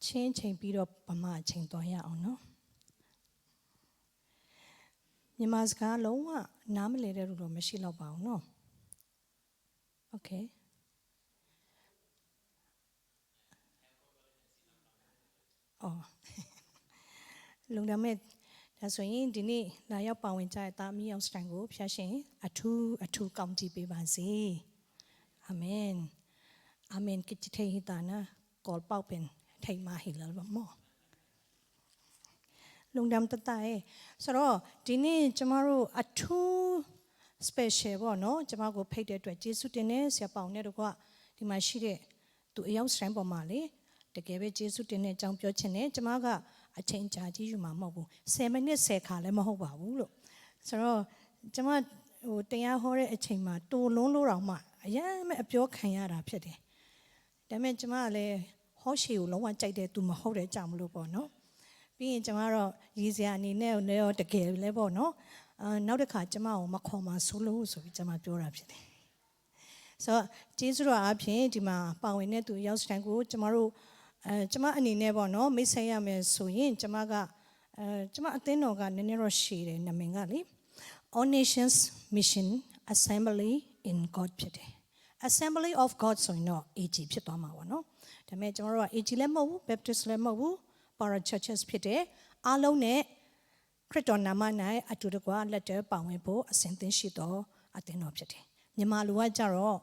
ချင်းချိန်ပြီးတော့ဗမာချိန်သွားရအောင်နော်မြန်မာစကားလုံးဝနားမလည်တဲ့လူတော့မရှိတော့ပါဘူးနော်โอเคအော်လုံဒမဲဒါဆိုရင်ဒီနေ့လာရောက်ပါဝင်ကြတဲ့သားမီးအောင်စတန်ကိုဖျားရှင်အထူးကောင်းချီးပေးပါစေအာမင်အာမင်ကိတိဟိတနာကောပေါက်ပင်ထိုင်မာဟီလဘမောလုံဒမ်တတရဲ့ဆိုတော့ဒီနေ့ကျမတို့အထူး special ပေါ့နော်ကျမကိုဖိတ်တဲ့အတွက်ကျေးဇူးတင်နေဆရာပေါင်နဲ့တို့ကဒီမှာရှိတဲ့သူအရောက်စတိုင်းပေါ်မှာလေတကယ်ပဲကျေးဇူးတင်တဲ့အကြောင်းပြောချင်တယ်ကျမကအချိန်ကြာကြီးယူမှာမဟုတ်ဘူး10မိနစ်10ခါလည်းမဟုတ်ပါဘူးလို့ဆိုတော့ကျမတရားဟောတဲ့အချိန်မှာတိုလုံးလို့တော့မှအရင်မဲ့အပြောခံရတာဖြစ်တယ်ဒါပေမဲ့ကျမကလည်းဟောရှေကိုလုံးဝကြိုက်တဲ့သူမဟုတ်တဲ့ကြောင့်မလို့ပေါ့နော်ပြီးရင်ကျမတော့ရည်စရာအနေနဲ့လည်းတကယ်လည်းပေါ့နော်နောက်တစ်ခါကျမကိုမခေါ်မှာဆိုလို့ဆိုပြီးကျမပြောတာဖြစ်တယ်ဆိုတော့ကျေးဇူးတော်အားဖြင့်ဒီမှာပါဝင်တဲ့သူရောက်စတိုင်းကိုကျမတို့ကျမအနေနဲ့ပေါ့နော်မိတ်ဆက်ရမယ်ဆိုရင်ကျမအသင်းတော်ကနည်းနည်းတော့ရှည်တယ်နာမည်ကလေ All Nations Mission Assembly in God ဖြစ်တယ် Assembly of God ဆိုရင်တော့ AG ဖြစ်သွားမှာပေါ့နော်ဒါပေမဲ့ကျမတို့က AG လည်းမဟုတ်ဘူး Baptist လည်းမဟုတ်ဘူး Para Churches ဖြစ်တယ်အားလုံးနဲ့ခရစ်တော်နာမ၌အတူတကွလက်တွဲပါဝင်ဖို့အစဉ်သင့်ရှိသောအသင်းတော်ဖြစ်တယ်မြန်မာလူကကြတော့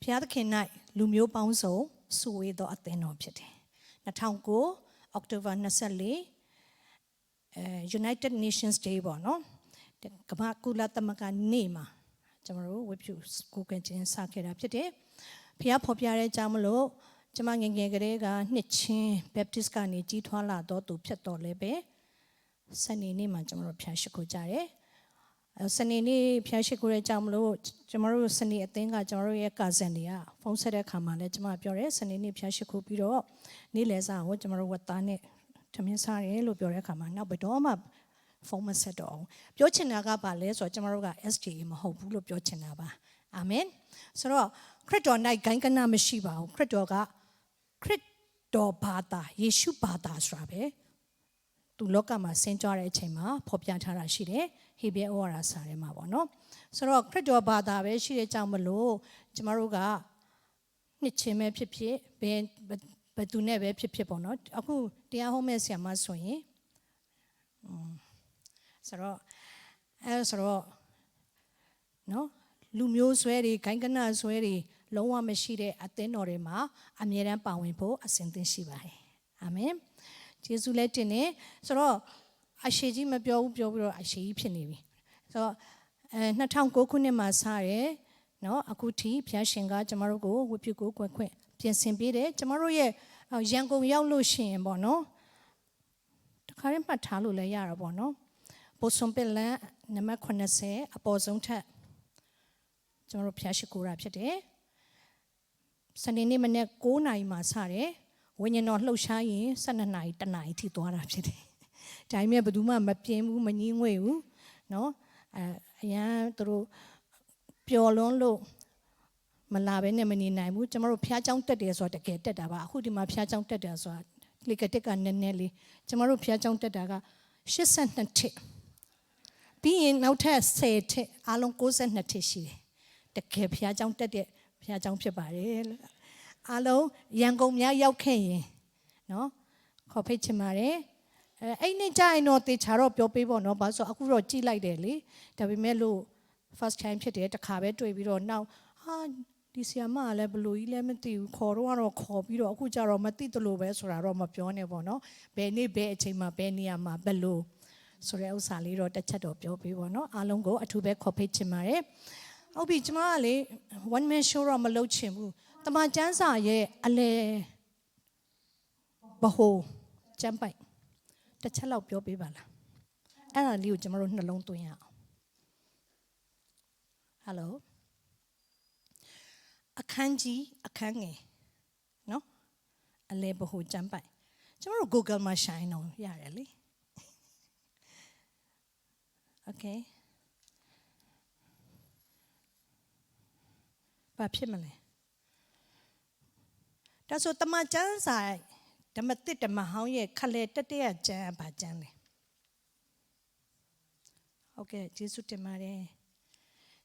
ဘုရားသခင်၌လူမျိုးပေါင်းစုံစုဝေးသောအသင်းတော်ဖြစ်တယ်2009 October 24 United Nations Day ပေါ့နော်ကမ္ဘာကုလသမဂ္ဂနေ့မှာကျွန်တော်တို့ဝတ်ပြုကိုယ်ကခြင်းစခဲ့တာဖြစ်တယ်။ဘုရားဖော်ပြတဲ့အကြောင်းမလို့ကျွန်မငယ်ငယ်ကလေးကနှစ်ချင်း Baptist ကနေကြီးထွားလာတော့သူဖြစ်တော်လဲပဲစနေနေ့မှာကျွန်တော်တို့ဖျားရှိခိုးကြတယ်။စနေနေ့ဖျားရှိခိုးတဲ့အကြောင်းမလို့ကျွန်တော်တို့စနေအသင်းကကျွန်တော်တို့ရဲ့ cousin တွေကဖုန်းဆက်တဲ့အခါမှာလည်းကျွန်မပြောတယ်စနေနေ့ဖျားရှိခိုးပြီးတော့နေ့လယ်စာကိုကျွန်တော်တို့ဝတ်သားနဲ့ထမင်းစားတယ်လို့ပြောတဲ့အခါမှာနောက်ဘယ်တော့မှဖုန်းမဆက်တော့အောင်ပြောချင်တာကဘာလဲဆိုတော့ကျွန်တော်တို့က SDA မဟုတ်ဘူးလို့ပြောချင်တာပါအာမင်ဆိုတော့ခရစ်တော်၌ဂိုင်းကနမရှိပါဘူးခရစ်တော်ကခရစ်တော်ဘာသာယေရှုဘာသာဆိုတာပဲသူလောကမှာဆင်းကြွတဲ့အချိန်မှာဖော်ပြထားတာရှိတယ်ဟေဘဲဩဝါဒစာထဲမှာပေါ့နော်ဆိုတော့ခရစ်တော်ဘာသာပဲရှိတဲ့ကြောင့်မလို့ကျွန်တော်တို့ကနှစ်ချင်းပဲဖြစ်ဖြစ်ဘယ်သူနဲ့ပဲဖြစ်ဖြစ်ပေါ့နော်အခုတရားဟောမဲ့ဆရာမဆိုရင်ဆိုတော့နော်လူမျိုးဆွဲတွေဂိုင်းကနဆွဲတွေလုံးဝမရှိတဲ့အသင်းတော်တွေမှာအမြဲတမ်းပါဝင်ဖို့အစဉ်သင့်ရှိပါတယ်အာမင်ယေရှုလည်းတင်နေဆိုတော့အရှိကြီးမပြောဘူးပြောပြီးတော့အရှိကြီးဖြစ်နေပြီဆိုတော့2009ခုနှစ်မှာစရဲနော်အခုထိဘုရားရှင်ကကျမတို့ကိုဝတ်ပြုကိုကွယ်ခွင့်ပြင်ဆင်ပေးတယ်ကျမတို့ရဲ့ရန်ကုန်ရောက်လို့ရှိရင်ပေါ့နော်တခါရင်မှတ်ထားလို့လည်းရတာပေါ့နော်ပို့စွန်ပလန်နံပါတ်80အပေါ်ဆုံးထပ်ကျွန်တော်တို့ဖျားရှိခိုးတာဖြစ်တယ်စနေနေ့မနေ့9နာရီမှာစတယ်ဝိညာဉ်တော်လှုပ်ရှားရင်12နာရီ1နာရီထိသွားတာဖြစ်တယ်ဒါပေမဲ့ဘယ်သူမှမပြင်းဘူးမငြင်းငွေဘူးเนาะအရန်သူတို့ပျော်လွန်းလို့မလာဘဲနဲ့မနေနိုင်ဘူးကျွန်တော်တို့ဖျားเจ้าတက်တယ်ဆိုတာတကယ်တက်တာပါအခုဒီမှာဖျားเจ้าတက်တယ်ဆိုတာလေကတက်ကနည်းနည်းလေးကျွန်တော်တို့ဖျားเจ้าတက်တာက82ထစ်ပြီးရင်နောက်ထပ်10ထစ်အားလုံး62ထစ်ရှိတယ်တကယ်ဖျားเจ้าတက်တဲ့ဖျားเจ้าဖြစ်ပါတယ်အားလုံးရန်ကုန်များရောက်ခဲ့ရင်နော်ခေါ်ဖိတ်ချင်ပါတယ်အဲ့နေ့ကျရင်တော့တေချာတော့ပြောပေးပေါ့နော်ဘာလို့ဆိုအခုတော့ကြည့်လိုက်တယ်လေဒါပေမဲ့လို့ first time ဖြစ်တယ်တစ်ခါပဲတွေ့ပြီးတော့နောက်ဒီဆီယာမကလည်းဘလို့ကြီးလည်းမသိဘူးခေါ်တော့ခေါ်ပြီးတော့အခုကျတော့မသိသလိုပဲဆိုတာတော့မပြောနဲ့ပေါ့နော်ဘယ်နေ့ဘယ်အချိန်မှာဘယ်နေရာမှာဘယ်လိုဆိုတဲ့ဥစ္စာလေးတော့တစ်ချက်တော့ပြောပေးပေါ့နော်အားလုံးကိုအထူးပဲခေါ်ဖိတ်ချင်ပါတယ်ဟုတ်ပြီကျွန်မကလေ one man show တော့မလုပ်ချင်ဘူးတမန်ကျမ်းစာရဲ့အလဲဘဟိုကျမ်းပိုက်တစ်ချက်လောက်ပြောပေးပါလားအဲ့ဒါလေးကိုကျွန်တော်တို့နှလုံးသွင်းရအောင်ဟယ်လိုအခန်းကြီးအခန်းငယ်နော်အလဲဘဟိုကျမ်းပိုက်ကျွန်တော်တို့ Google မှာရှိုင်းတော့ရတယ်လေโอเคဘာဖြစ်မလဲဒါဆိုတမန်ကျမ်းစာ Damatit the Mahoye Kaletatia Jam Bajanle. Okay, Jesus Temare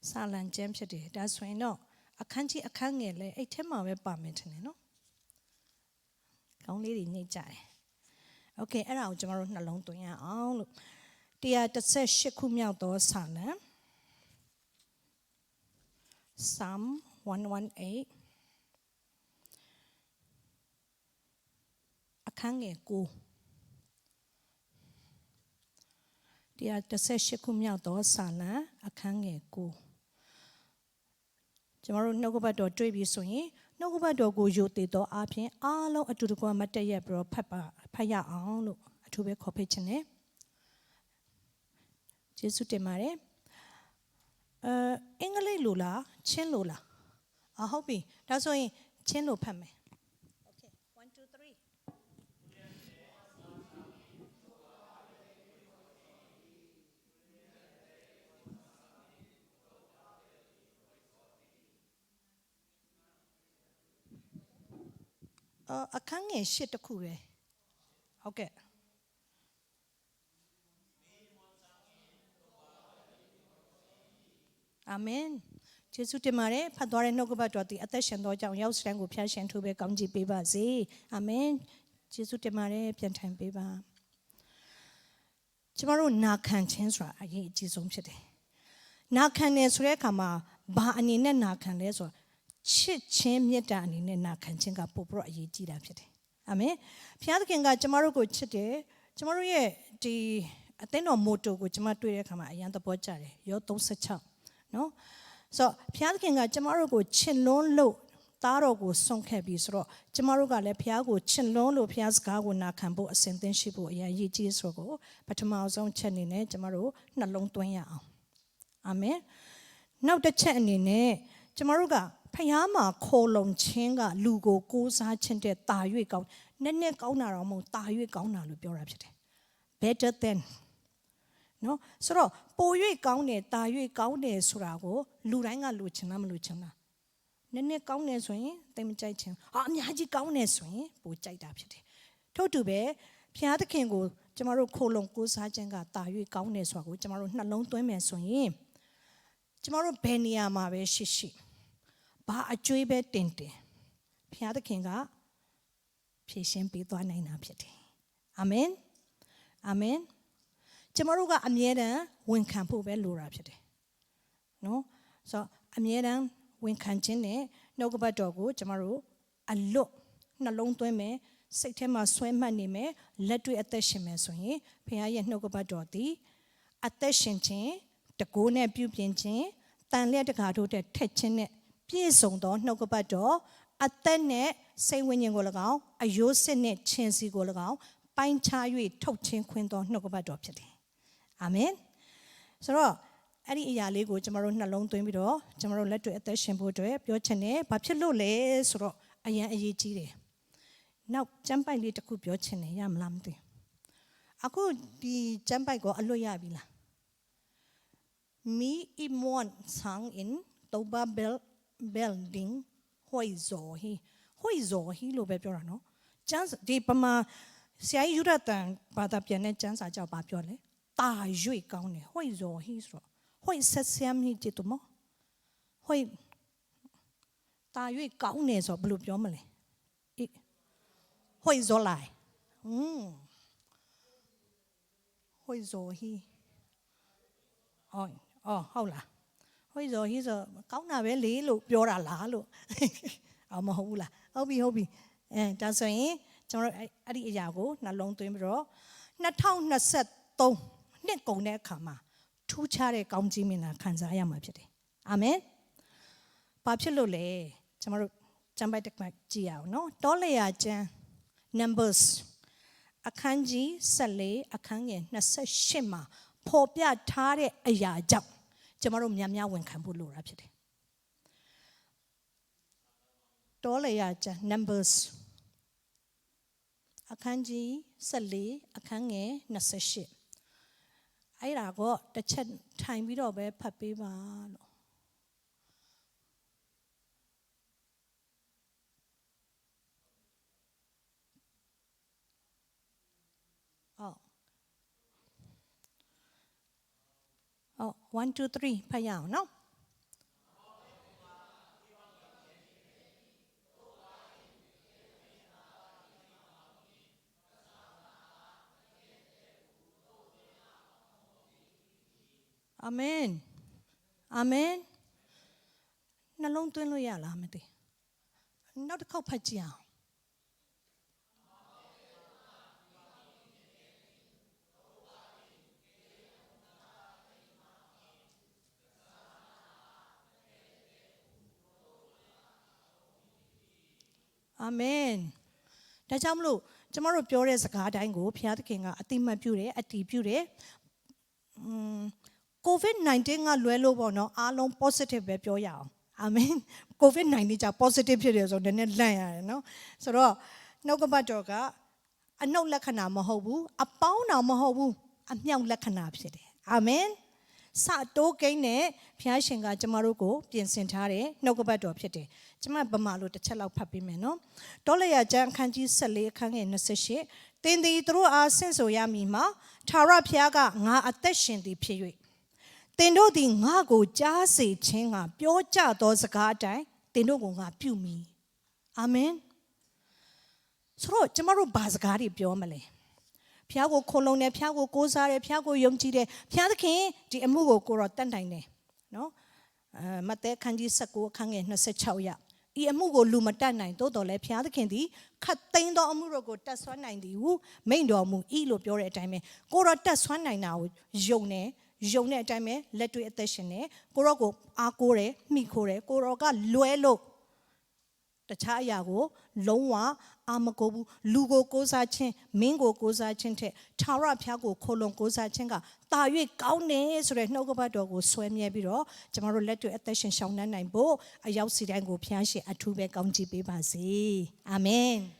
Salan Jam Shadi. That's why no. A kanji a kangele, a tema we barmenton, no? Only in nature. Okay, around tomorrow, no long to ya. Oh, dear, the says Shikumia do sana. Psalm 118. A kange go. Dear, the says Shikumia do sana. A kange go. Tomorrow, no go back to a tribute swing. No go back to go you did or up in all to the go mataya bro papa paya on to be copychene. Jesus temare. Engale lula, chin lula. I hope that's why chin lo pame. Okay, 1, 2, 3. I can't get shit to cool. Okay. Amen. Jesus temare, Padore no go back to the attention or young Yaustrang will passion to be Gamji Biba Z. Amen. Jesus temare, Piantime Biba. Tomorrow, na can change right. I eat Jesus today. Na can is rekama, ba and in na can les or chit chem yet down in na can ching up popro a ye did up today. Amen. Piatkin got tomorrow go today. Tomorrow, ye, the Ateno moto which ma to rekama, and the bochare, your toast a chop. No? So, Piatkin got tomorrow go chin lone low. Taro go song cabbies ro. Tomorrow got a piago chin lolo piasca will not cambo a sentence ship or ye jeez go, but tomorrow's own chenine tomorrow, not long to ya. Amen. Now the chenine, tomorrow got Payama colon chinga lugo goes a chente tayu out, nene gauna mo tayu gauna lupurapte. Better than no, so boy gaune tayu gaune surago, luranga luchinam luchana. Nene gaune swing, them judging. Ah, Yaji gaune swing, both jide up. Toto be, Piata can go, tomorrow colon goes Hajanga, Tayu gaune swago, tomorrow not long to me swing. Tomorrow Benia Mave shishi. Ba a joybe tente. Piata kinga, patient be to nine up yet. Amen. Amen. Tomorrow got a miera when campo be lura. No, so a miera. When canjine, no go by dogo, tomorrow, a look, no long to me, September swim money me, let to attention me swing, pay no go by dotty, attention chain, the go ne pupin chain, then let the cardo de tetchin it, piece on door, no go by door, at the net, say when you go along, a use net chance go along, pine chayu, top chain quinto, no go by door. Amen. So, Ari yali go tomorrow na long to me do, tomorrow let to attention boat, your chene, papillo lays or a ye. Now, jump by little coop your chene, yam lamte. I could be jump by go aloya villa. Me imon sang in Toba building, hoizo he lo bepiorano. Chance deepama, say you that but up your net chance I job up your leg. Ta jui county, hoizo he's ro. Hoi set Siamah jitumo. Hoi tayu gaunes or blue yomale. Hoi zolai. Hoi zo he. Oh, hola. Hoi zo he's a gauna valley look, pure lalo. I'm a hola. Hobby. And that's why Adi Yago, not long to him draw. Not town, not set, though. Net go near kama. Two chare county mina kanzaya mapiti. Amen. Papulole, tomorrow, somebody take my Gia, no? Dolea jan numbers. A kanji, sale, a kange, nasa shima, popia tare a ya jump. Tomorrow, Yamya when Kambulu rapid. Dolea jan numbers. A kanji, sale, a kange, nasa ship. I got the time we don't wear puppy. Oh, 1, 2, 3 ဖတ်ရအောင်နော် Amen Amen နှလုံးသွင်းလို့ရလားမသိနောက်တစ်ခေါက်ဖတ်ကြည့်အောင်အာမင်ဒါကြောင့်မလို့ကျမတို့ပြောတဲ့စကားတိုင်းကိုဘုရားသခင်ကအတိမတ်ပြုတယ်အတည်ပြုတယ်COVID-19 ကလွဲလို့ပေါ့နော်အားလုံး positive ပဲပြောရအောင်အာမင် COVID-19 ကြောင့် positive ဖြစ်တယ်ဆိုတော့နည်းနည်းလန့်ရတယ်နော်ဆိုတော့နှုတ်ကပတ်တော်ကအနှုတ်လက္ခဏာမဟုတ်ဘူးအပေါင်းတော်မဟုတ်ဘူးအမြောက်လက္ခဏာဖြစ်တယ်အာမင်စတိုးကိန်းနဲ့ဘုရားရှင်ကကျမတို့ကိုပြင်ဆင်ထားတယ်နှုတ်ကပတ်တော်ဖြစ်တယ်ကျမဗမာလိုတစ်ချက်လောက်ဖတ်ပေးမယ်နော်တောလရာကျမ်းအခန်းကြီး14အခန်းငယ်28သင်သည်သူတို့အားဆင့်ဆိုရမည်မှာထာဝရဘုရားကငါအသက်ရှင်သည်ဖြစ်၍သင်တို့သည်ငါကိုကြားစေခြင်းကပြောကြသောစကားအတိုင်းသင်တို့ကိုငါပြုမည်အာမင်ဆိုတော့ကျမတို့ဘာစကားတွေပြောမလဲဖျားကိုခိုလုံတယ်ဖျားကိုကိုးစားတယ်ဖျားကိုယုံကြည်တယ်ဖျားသခင်ဒီအမှုကိုကိုတော့တတ်နိုင်တယ်နော်မဿဲခန်းကြီး19အခန်းငယ်26ရဤအမှုကိုလူမတတ်နိုင်သို့တော်လည်းဖျားသခင်သည်ခတ်သိမ်းသောအမှုတို့ကိုတတ်ဆွမ်းနိုင်သည်ဟုမိန့်တော်မူ၏လို့ပြောတဲ့အတိုင်းပဲကိုတော့တတ်ဆွမ်းနိုင်တာကိုယုံတဲ့အတိုင်းပဲလက်တွေ့အသက်ရှင်တယ်ကိုတော့ကိုအားကိုးတယ်မိခိုးတယ်ကိုတော့ကလွဲလို့တခြားအရာကိုလုံးဝအာမကိုဘူးလူကိုကိုးစားခြင်းမင်းကိုကိုးစားခြင်းထက်ထာဝရဘုရားကိုခိုလုံကိုးစားခြင်းကတာ၍ကောင်းတယ်ဆိုတဲ့နှုတ်ကပတ်တော်ကိုဆွဲမြဲပြီးတော့ကျမတို့လက်တွေ့အသက်ရှင်ရှောင်နှံ့နိုင်ဖို့အရောက်စီတိုင်းကိုဘုရားရှင်အထူးပဲကောင်းချီးပေးပါစေအာမင်